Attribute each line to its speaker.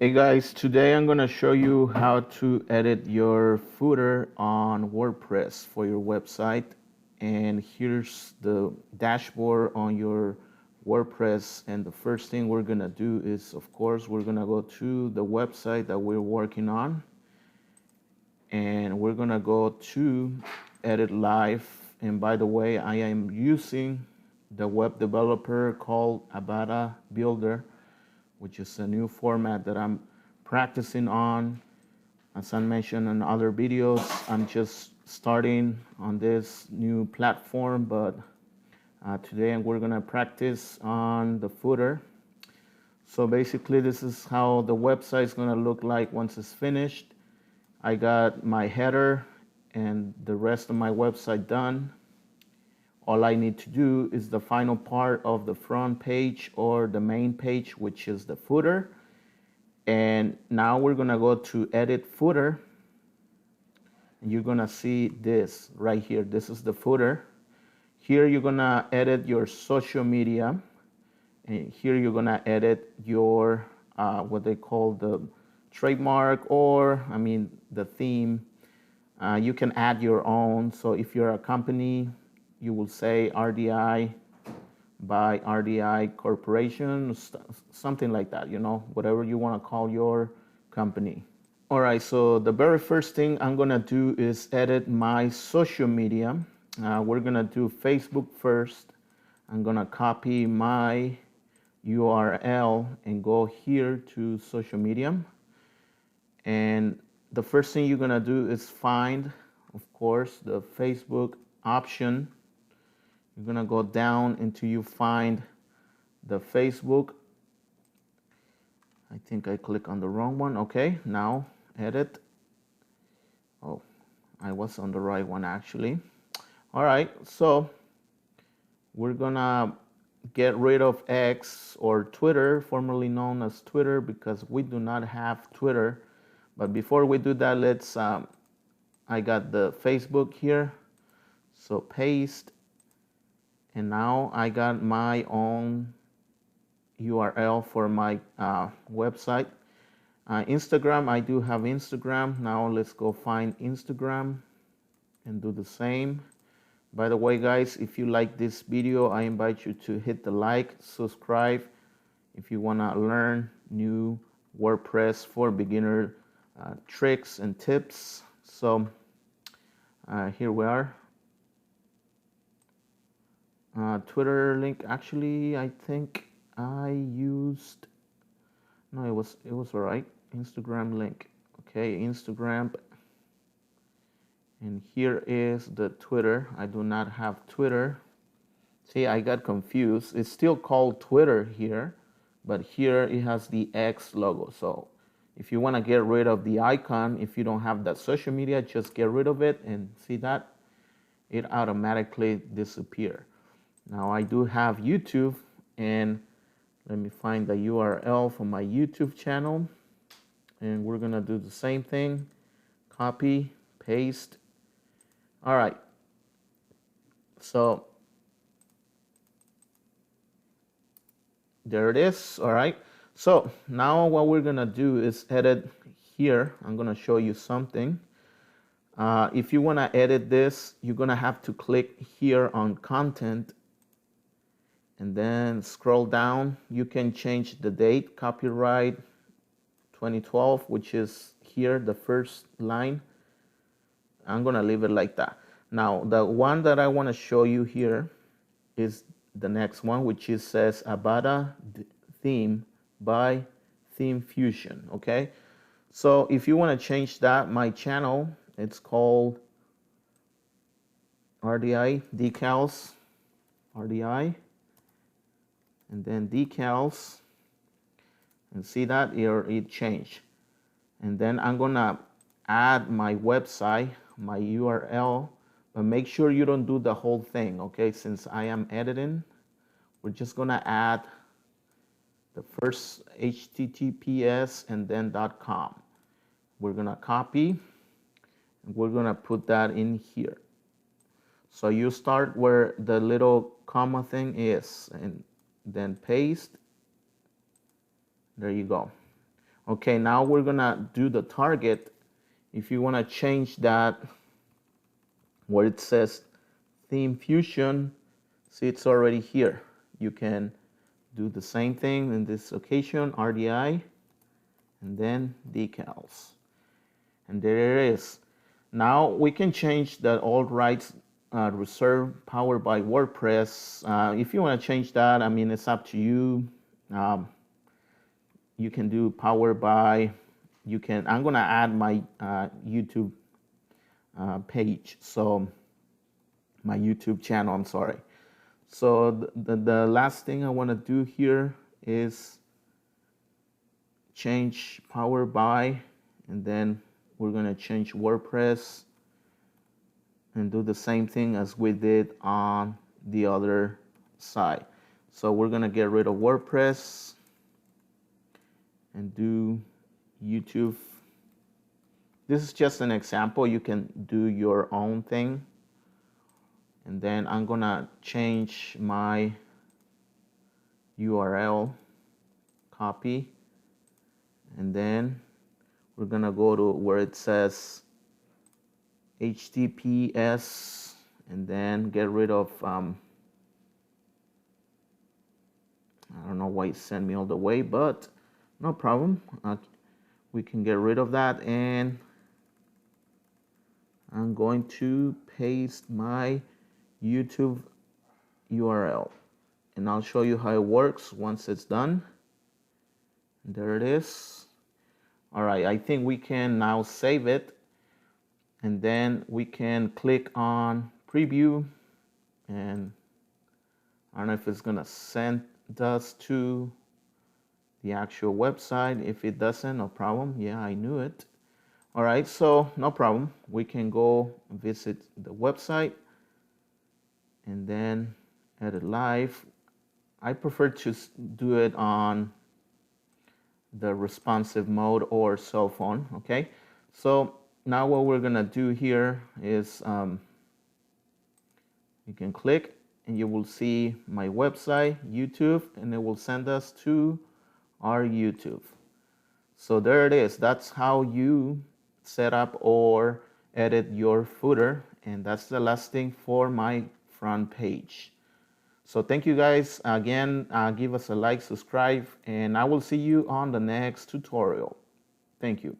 Speaker 1: Hey guys, today I'm going to show you how to edit your footer on WordPress for your website. And here's the dashboard on your WordPress. And the first thing we're going to do is, of course, we're going to go to the website that we're working on. And we're going to go to Edit Live. And by the way, I am using the web developer called Avada Builder, which is a new format that I'm practicing on. As I mentioned in other videos, I'm just starting on this new platform, but today we're gonna practice on the footer. So basically this is how the website is gonna look like once it's finished. I got my header and the rest of my website done. All I need to do is the final part of the front page or the main page, which is the footer. And now we're gonna go to edit footer. And you're gonna see this right here. This is the footer. Here you're gonna edit your social media. And here you're gonna edit your, what they call the trademark, or the theme. You can add your own. So if you're a company, you will say RDI by RDI Corporation, something like that, whatever you want to call your company. All right, so the very first thing I'm going to do is edit my social media. We're going to do Facebook first. I'm going to copy my URL and go here to social media. And the first thing you're going to do is find, of course, the Facebook option. You're gonna go down until you find the Facebook. I think I click on the wrong one. Okay, now edit. Oh, I was on the right one actually. All right, so we're gonna get rid of X or Twitter, formerly known as Twitter, because we do not have Twitter. But before we do that, let's, I got the Facebook here. So paste. And now I got my own URL for my website. Instagram, I do have Instagram. Now let's go find Instagram and do the same. By the way, guys, if you like this video, I invite you to hit the like, subscribe if you want to learn new WordPress for beginner tricks and tips. So here we are. Twitter link, actually I think I used, no, it was all right. Instagram link. Okay, Instagram. And here is the Twitter. I do not have Twitter. See, I got confused. It's still called Twitter here, but here it has the X logo. So if you want to get rid of the icon, if you don't have that social media, just get rid of it, and see that it automatically disappears. Now I do have YouTube, and let me find the URL for my YouTube channel, and we're gonna do the same thing. Copy, paste. All right, so there it is. All right, so now what we're gonna do is edit here. I'm gonna show you something. If you wanna edit this, you're gonna have to click here on content, and then scroll down. You can change the date, copyright 2012, which is here, the first line. I'm gonna leave it like that. Now, the one that I wanna show you here is the next one, which is says Avada theme by Theme Fusion, okay? So if you wanna change that, my channel, it's called RDI, decals, RDI, and then decals, and see that it changed. And then I'm gonna add my website, my URL, but make sure you don't do the whole thing, okay? Since I am editing, we're just gonna add the first HTTPS and then .com. We're gonna copy, and we're gonna put that in here. So you start where the little comma thing is, and then paste. There you go. Okay, now we're gonna do the target. If you wanna change that where it says theme fusion, see it's already here. You can do the same thing in this occasion, RDI, and then decals. And there it is. Now we can change the all rights reserved powered by WordPress. If you want to change that, I mean, it's up to you. You can do powered by, I'm going to add my YouTube page. So my YouTube channel, I'm sorry. So the last thing I want to do here is change powered by, and then we're going to change WordPress and do the same thing as we did on the other side. So we're going to get rid of WordPress and do YouTube. This is just an example. You can do your own thing. And then I'm going to change my URL, copy, and then we're going to go to where it says HTTPS, and then get rid of, I don't know why it sent me all the way, but no problem. We can get rid of that, and I'm going to paste my YouTube URL, and I'll show you how it works once it's done. There it is. All right, I think we can now save it, and then we can click on preview, and I don't know if it's gonna send us to the actual website. If it doesn't, no problem. Yeah, I knew it. All right, so no problem. We can go visit the website and then edit live. I prefer to do it on the responsive mode or cell phone. Okay, so now what we're gonna do here is you can click and you will see my website, YouTube, and it will send us to our YouTube. So there it is. That's how you set up or edit your footer, and that's the last thing for my front page. So thank you guys again. Give us a like, subscribe, and I will see you on the next tutorial. Thank you.